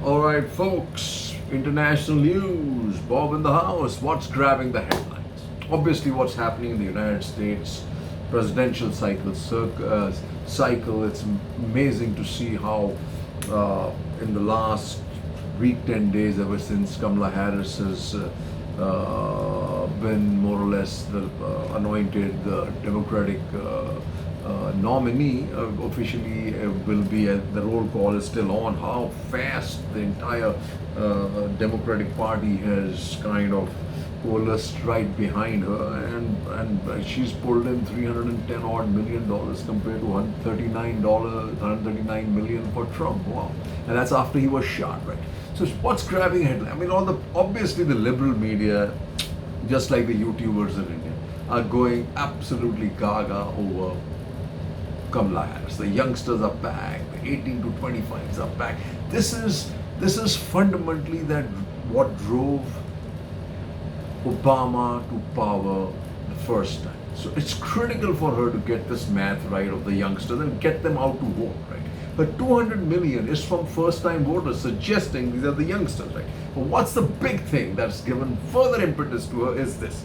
All right, folks, international news. Bob in the house. What's grabbing the headlines? Obviously, what's happening in the United States presidential cycle. It's amazing to see how in the last week, 10 days, ever since Kamala Harris has been more or less anointed the Democratic nominee, officially will be, the roll call is still on, how fast the entire Democratic Party has kind of coalesced right behind her, and she's pulled in $310 odd million compared to $139 million for Trump. Wow. And that's after he was shot, right? So what's grabbing headline? I mean, obviously the liberal media, just like the YouTubers in India, are going absolutely gaga over Kamala Harris. The youngsters are back, the 18 to 25s are back. This is fundamentally what drove Obama to power the first time. So it's critical for her to get this math right of the youngsters and get them out to vote, right? But 200 million is from first-time voters, suggesting these are the youngsters, right? But what's the big thing that's given further impetus to her is this.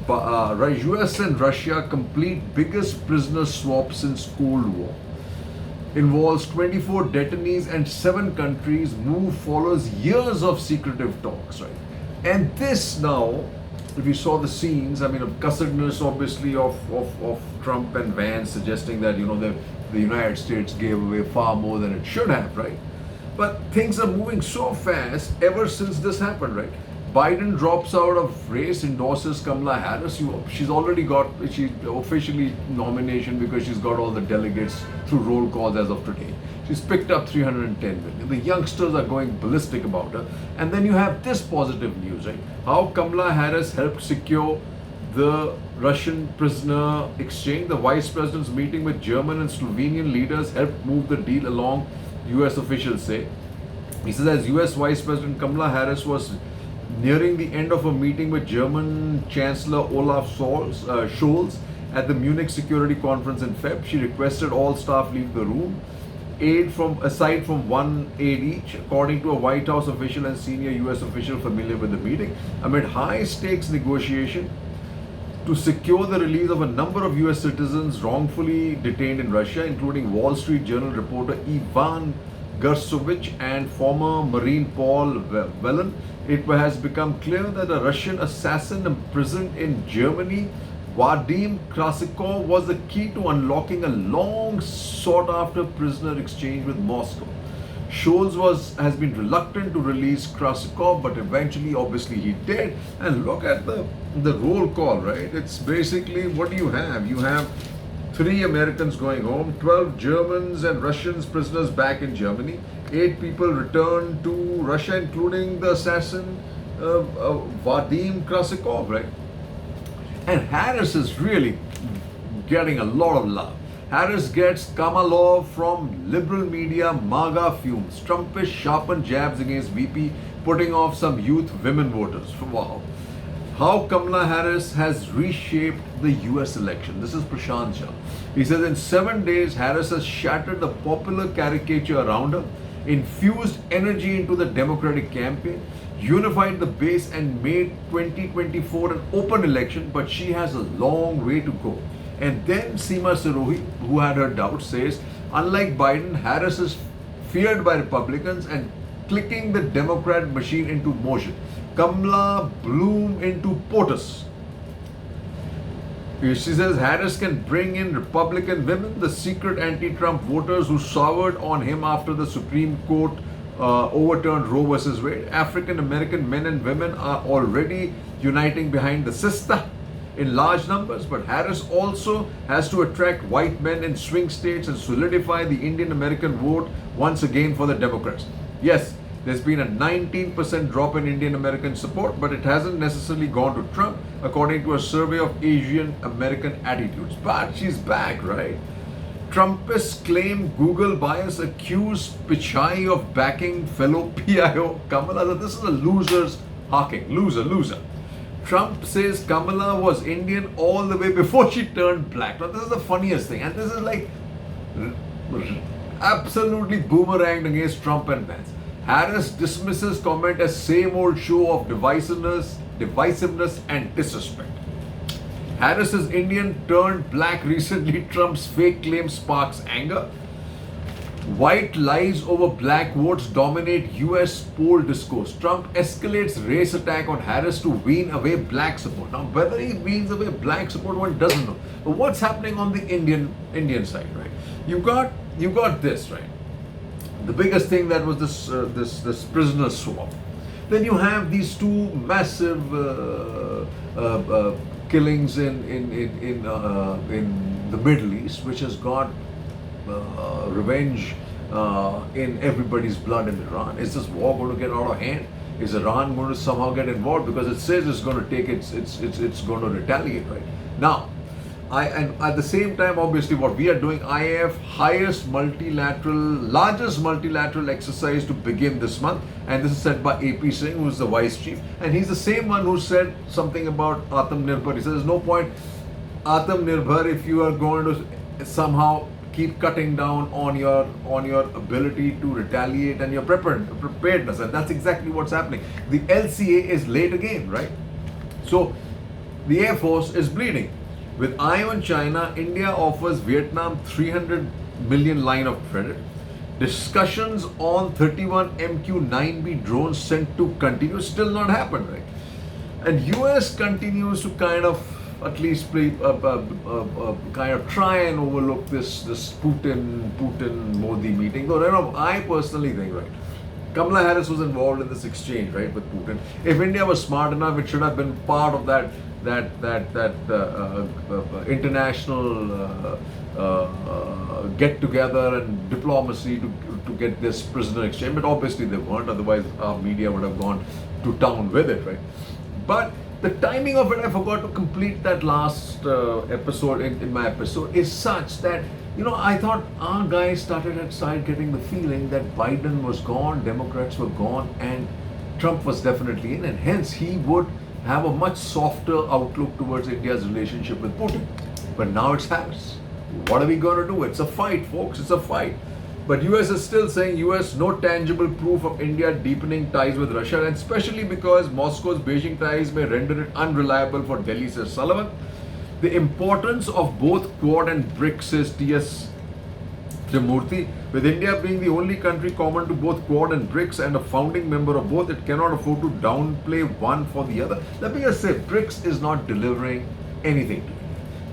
US and Russia complete biggest prisoner swap since Cold War. Involves 24 detainees and 7 countries. Move follows years of secretive talks, right? And this now, if you saw the scenes, I mean, of cussedness obviously of Trump and Vance suggesting that, the United States gave away far more than it should have, right? But things are moving so fast ever since this happened, right? Biden drops out of race, endorses Kamala Harris. She's already got, she's officially nomination because she's got all the delegates through roll calls as of today. She's picked up 310 million. The youngsters are going ballistic about her. And then you have this positive news, right? How Kamala Harris helped secure the Russian prisoner exchange. The vice president's meeting with German and Slovenian leaders helped move the deal along, US officials say. He says as US Vice President Kamala Harris was nearing the end of a meeting with German Chancellor Olaf Scholz at the Munich Security Conference in Feb, she requested all staff leave the room. Aside from one aide each, according to a White House official and senior US official familiar with the meeting, amid high-stakes negotiation to secure the release of a number of US citizens wrongfully detained in Russia, including Wall Street Journal reporter Ivan Gersovich and former Marine Paul Whelan. It has become clear that a Russian assassin imprisoned in Germany, Vadim Krasikov, was the key to unlocking a long sought-after prisoner exchange with Moscow. Scholz has been reluctant to release Krasikov, but eventually, obviously, he did. And look at the roll call, right? It's basically, what do you have? You have 3 Americans going home, 12 Germans and Russians prisoners back in Germany, 8 people returned to Russia, including the assassin Vadim Krasikov, right? And Harris is really getting a lot of love. Harris gets Kamala from liberal media, MAGA fumes, Trumpish sharpened jabs against VP, putting off some youth women voters. Wow. How Kamala Harris has reshaped the US election. This is Prashant Jha. He says in 7 days, Harris has shattered the popular caricature around her, infused energy into the Democratic campaign, unified the base, and made 2024 an open election, but she has a long way to go. And then Seema Sirohi, who had her doubts, says, unlike Biden, Harris is feared by Republicans and clicking the Democrat machine into motion. Kamala bloom into POTUS. She says Harris can bring in Republican women, the secret anti-Trump voters who soured on him after the Supreme Court overturned Roe versus Wade. African American men and women are already uniting behind the sister in large numbers, but Harris also has to attract white men in swing states and solidify the Indian American vote once again for the Democrats. Yes, there's been a 19% drop in Indian American support, but it hasn't necessarily gone to Trump, according to a survey of Asian American attitudes. But she's back, right? Trumpists claim Google bias, accuse Pichai of backing fellow PIO Kamala. This is a loser's hawking. Loser. Trump says Kamala was Indian all the way before she turned black. Now, this is the funniest thing. And this is like absolutely boomeranged against Trump and Vance. Harris dismisses comment as same old show of divisiveness and disrespect. Harris's Indian turned black recently, Trump's fake claim sparks anger. White lies over black votes dominate US poll discourse. Trump escalates race attack on Harris to wean away black support. Now, whether he weans away black support, one doesn't know. But what's happening on the Indian side, right? You got this, right? The biggest thing that was this prisoner swap. Then you have these two massive killings in the Middle East, which has got revenge in everybody's blood in Iran. Is this war going to get out of hand? Is Iran going to somehow get involved? Because it says it's going to take it's going to retaliate, right? Now, and at the same time, obviously, what we are doing, IAF largest multilateral exercise to begin this month, and this is said by AP Singh, who is the vice chief, and he's the same one who said something about Atmanirbhar. He says there's no point Atmanirbhar if you are going to somehow keep cutting down on your ability to retaliate and your preparedness, and that's exactly what's happening. The LCA is late again, right? So the Air Force is bleeding. With eye on China, India offers Vietnam 300 million line of credit. Discussions on 31 MQ-9B drones sent to continue, still not happened, right? And US continues to kind of at least kind of try and overlook this Putin Modi meeting. Though I personally think, right, Kamala Harris was involved in this exchange, right, with Putin. If India was smart enough, it should have been part of that international get together and diplomacy to get this prisoner exchange. But obviously they weren't. Otherwise, our media would have gone to town with it, right? But the timing of it, I forgot to complete that last episode in my episode, is such that, I thought our guys started getting the feeling that Biden was gone, Democrats were gone, and Trump was definitely in, and hence he would have a much softer outlook towards India's relationship with Putin. But now it's Harris. What are we going to do? It's a fight, folks. It's a fight. But US is still saying US no tangible proof of India deepening ties with Russia, and especially because Moscow's Beijing ties may render it unreliable for Delhi, says Sullivan. The importance of both Quad and BRICS, says T.S. Trimurthy. With India being the only country common to both Quad and BRICS and a founding member of both, it cannot afford to downplay one for the other. Let me just say, BRICS is not delivering anything to India.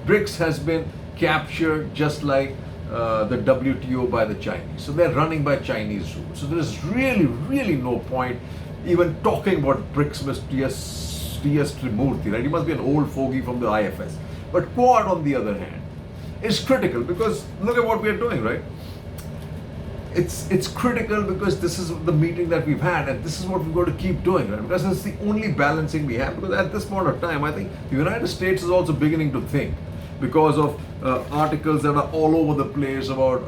BRICS has been captured just like the WTO by the Chinese. So they're running by Chinese rules. So there is really no point even talking about BRICS, Mr. T.S. Trimurthy, right? He must be an old fogey from the IFS. But Quad, on the other hand, is critical because look at what we are doing, right? It's critical because this is the meeting that we've had, and this is what we've got to keep doing, right? Because it's the only balancing we have. Because at this point of time, I think the United States is also beginning to think, because of articles that are all over the place about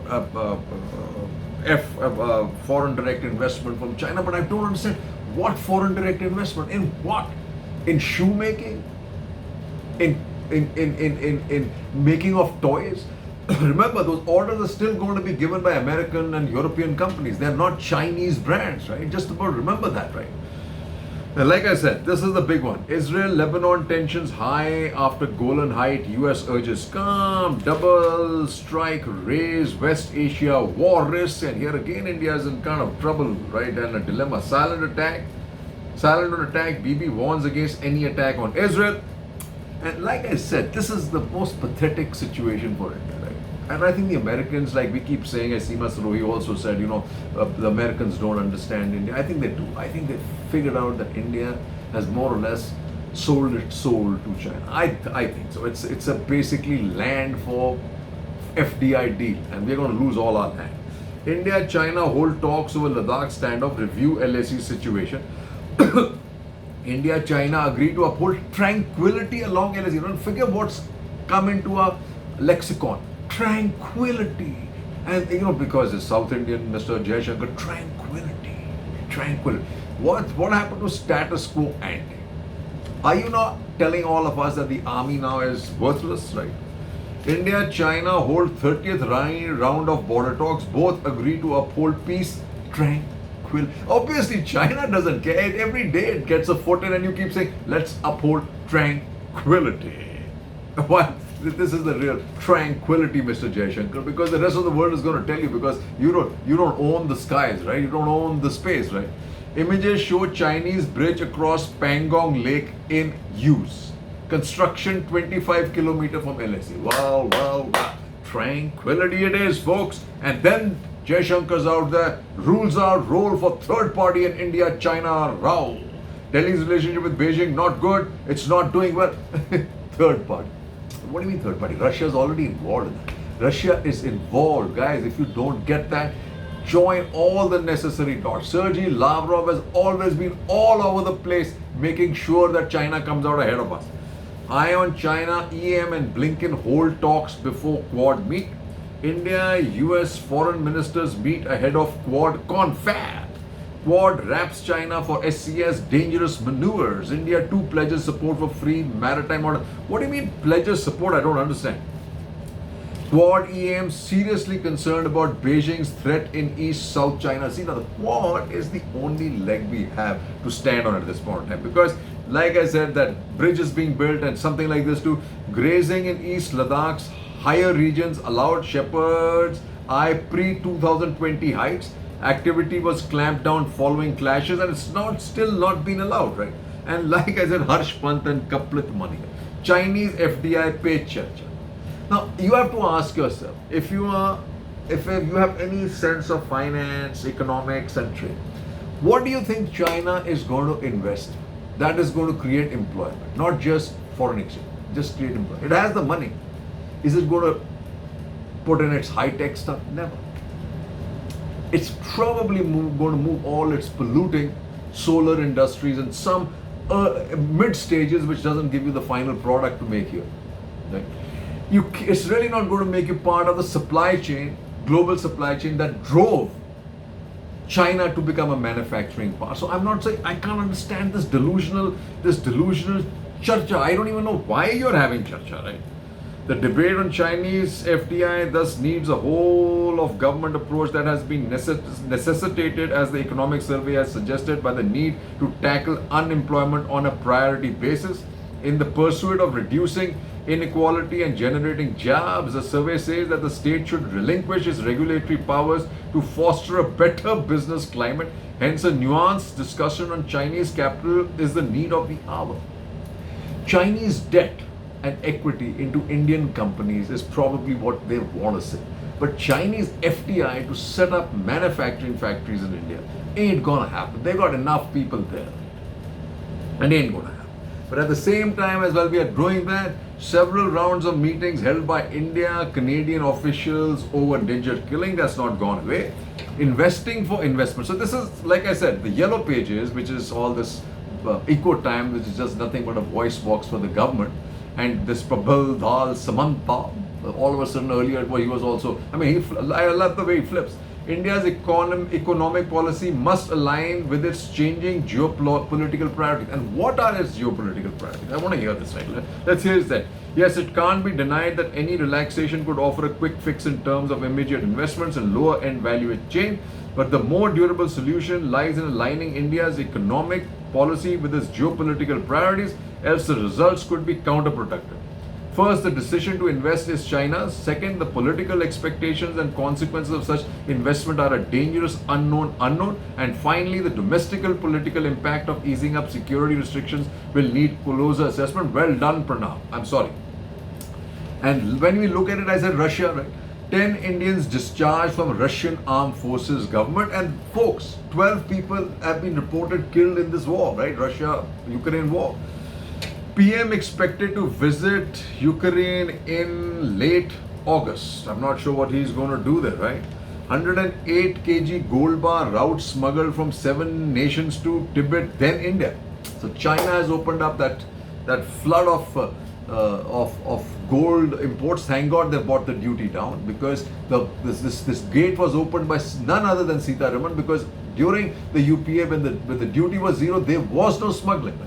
foreign direct investment from China. But I don't understand what foreign direct investment in what? In shoemaking? In making of toys? Remember, those orders are still going to be given by American and European companies. They're not Chinese brands, right? Just about remember that, right? And like I said, this is the big one. Israel-Lebanon tensions high after Golan Heights. US urges calm. Double strike raise West Asia war risks. And here again, India is in kind of trouble, right? And a dilemma. Silent on attack. Bibi warns against any attack on Israel. And like I said, this is the most pathetic situation for India, right? And I think the Americans, like we keep saying, as Seema Sarohi also said, the Americans don't understand India. I think they do. I think they figured out that India has more or less sold its soul to China. I think so. It's a basically land for FDI deal, and we're going to lose all our land. India, China hold talks over Ladakh standoff, review LAC situation. India, China agree to uphold tranquility along LAC. Don't forget what's come into our lexicon. Tranquility. And because it's South Indian, Mr. Jaishankar, tranquility. What happened to status quo ante? Are you not telling all of us that the army now is worthless, right? India, China hold 30th round of border talks. Both agree to uphold peace, tranquility. tranquil. Obviously, China doesn't care. Every day it gets a foot in, and you keep saying, let's uphold tranquility. Why? This is the real tranquility, Mr. Jaishankar, because the rest of the world is going to tell you, because you don't own the skies, right? You don't own the space, right? Images show Chinese bridge across Pangong Lake in use. Construction 25 kilometers from LAC. Wow, wow, wow. Tranquility it is, folks. And then Jaishankar's out there. Rules are roll for third party in India, China, row. Delhi's relationship with Beijing, not good. It's not doing well. Third party. What do you mean third party? Russia is already involved in that. Russia is involved, guys. If you don't get that, join all the necessary dots. Sergei Lavrov has always been all over the place, making sure that China comes out ahead of us. Eye on China, EM and Blinken hold talks before Quad meet. India, US foreign ministers meet ahead of Quad confab. Quad wraps China for SCS dangerous maneuvers. India too pledges support for free maritime order. What do you mean pledges support? I don't understand. Quad EM seriously concerned about Beijing's threat in East-South China. See, now the Quad is the only leg we have to stand on at this point in time, because like I said, that bridge is being built and something like this too. Grazing in East Ladakh's higher regions allowed shepherds eye pre-2020 heights. Activity was clamped down following clashes, and it's still not been allowed, right? And like I said, Harsh Pant and Kaplit money. Chinese FDI pay charge. Now you have to ask yourself, if you have any sense of finance, economics and trade, what do you think China is going to invest in that is going to create employment, not just foreign exchange, just create employment? It has the money. Is it going to put in its high-tech stuff? Never. It's probably going to move all its polluting solar industries and some mid stages, which doesn't give you the final product to make here. Right? It's really not going to make you part of the supply chain, global supply chain that drove China to become a manufacturing power. So I'm not saying, I can't understand this delusional charcha. I don't even know why you're having charcha, right? The debate on Chinese FDI thus needs a whole of government approach that has been necessitated, as the economic survey has suggested, by the need to tackle unemployment on a priority basis. In the pursuit of reducing inequality and generating jobs, the survey says that the state should relinquish its regulatory powers to foster a better business climate. Hence, a nuanced discussion on Chinese capital is the need of the hour. Chinese debt and equity into Indian companies is probably what they want to say. But Chinese FDI to set up manufacturing factories in India ain't gonna happen. They got enough people there. And ain't gonna happen. But at the same time, as well, we are doing that. Several rounds of meetings held by India, Canadian officials over ninja killing, that's not gone away. Investing for investment. So this is, like I said, the yellow pages, which is all this eco time, which is just nothing but a voice box for the government. And this Prabal Dal Samanta, all of a sudden earlier, he was also, I love the way he flips. India's economic policy must align with its changing geopolitical priorities. And what are its geopolitical priorities? I want to hear this, right? Let's hear that. Yes, it can't be denied that any relaxation could offer a quick fix in terms of immediate investments and lower end value chain. But the more durable solution lies in aligning India's economic policy with its geopolitical priorities, else the results could be counterproductive. First, the decision to invest is China's. Second, the political expectations and consequences of such investment are a dangerous unknown. And finally, the domestic political impact of easing up security restrictions will need closer assessment. Well done, Pranav. I'm sorry. And when we look at it, I said Russia, right? 10 Indians discharged from Russian armed forces government. And folks, 12 people have been reported killed in this war, right? Russia-Ukraine war. PM expected to visit Ukraine in late August. I'm not sure what he's going to do there, right? 108 kg gold bar route smuggled from 7 nations to Tibet, then India. So China has opened up that flood of gold imports. Thank God they brought the duty down, because this gate was opened by none other than Sitaraman, because during the UPA when the duty was zero, there was no smuggling. Right?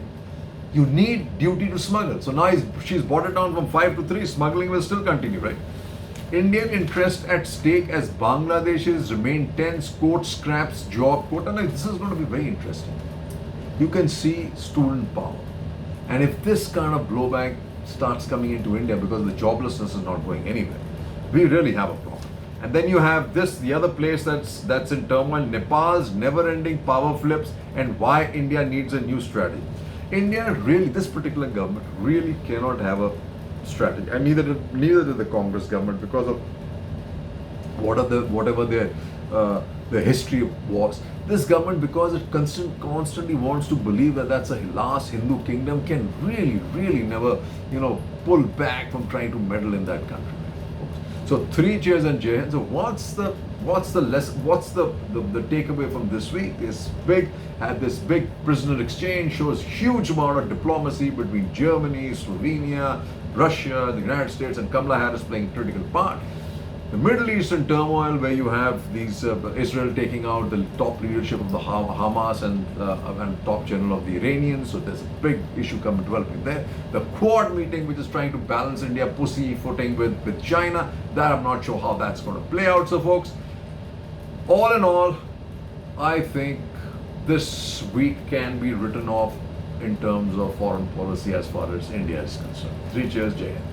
You need duty to smuggle. So now she's brought it down from 5 to 3. Smuggling will still continue, right? Indian interest at stake as Bangladesh's remain tense, quote, scraps job, quote. And this is going to be very interesting. You can see student power. And if this kind of blowback starts coming into India because the joblessness is not going anywhere, we really have a problem. And then you have this, the other place that's in turmoil, Nepal's never-ending power flips and why India needs a new strategy. India really, this particular government really cannot have a strategy, and neither did the Congress government because of whatever their history was. This government, because it constantly wants to believe that that's a last Hindu kingdom, can really never pull back from trying to meddle in that country. So 3 cheers and Jai Hind. So what's the takeaway from this week? This big prisoner exchange shows huge amount of diplomacy between Germany, Slovenia, Russia, the United States, and Kamala Harris playing a critical part. The Middle Eastern turmoil, where you have these Israel taking out the top leadership of the Hamas and top general of the Iranians, so there's a big issue developing there. The Quad meeting, which is trying to balance India pussyfooting with China, that I'm not sure how that's going to play out. So folks, all in all, I think this week can be written off in terms of foreign policy as far as India is concerned. 3 cheers, Jai Hind.